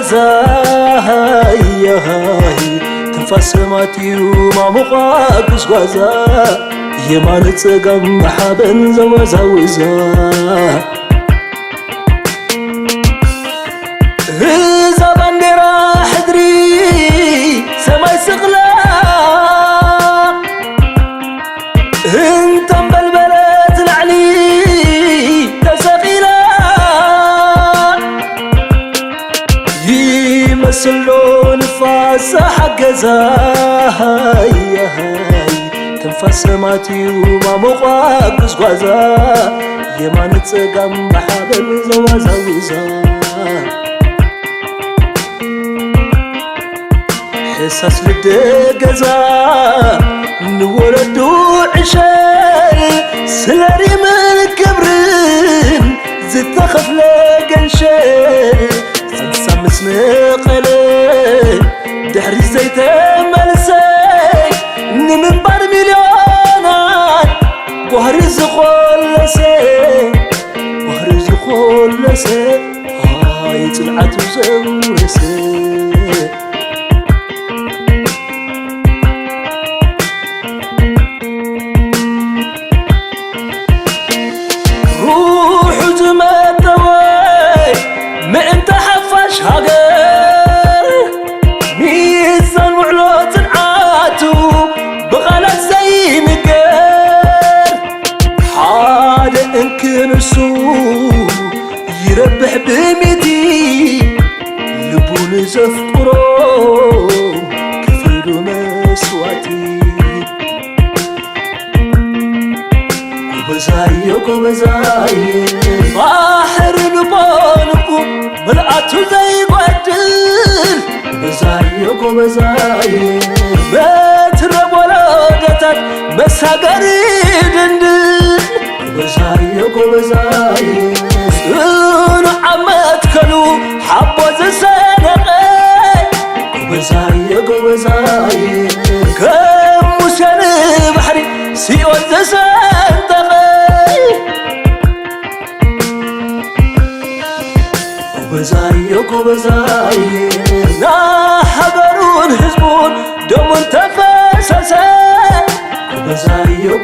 حجزها يهاي تنفس ماتيو ما مقاقس غزا يمان تسقم محابن زوزا وزا إذا بندرا حدري سماي سقلا انت مبلبلت العلي تسقيلا يمسلو نفاس حجزها يهاي تنفس ماتيو ما مقاقس غزا يمان تسقم محابن زوزا وزا حساس للدقزا نولدو عشال سلاري من كبرين زدت خفلة قنشال سنسا مسنقلي دحري زيت ملسي نمن بار مليونات وهرز خلسي وهرز خلسي هاي طلعت وزورسي هاجر ميزان وعلوت العاتو بغلط زي مقر حال انكن سو يربح بميتي لبون زفقرو كفلو مسواتي قبزاي بحر لبونكو ملأتو زي قدل قبزاي بترب ولادتك مساقري دندل قبزاي سنو عمت كلو حبو زسانقي قبزاي كم مسان بحري سيوان زسانتقي قبزاي نا حبرون حزبون دمون تفسسي قبزاي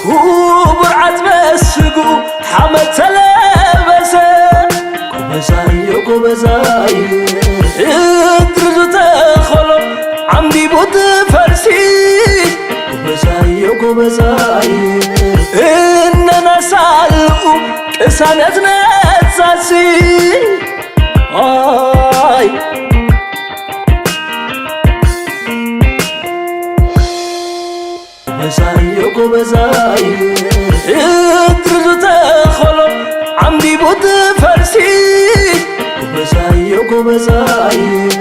كوبرعت مسقو حمد تلبسي قبزاي اترزو تخلو عمدي بوت فرسي قبزاي إننا سالقو كسانتنا تساسي آي قبزاي اترزو تخلو عمدي بوت فرسي قبزاي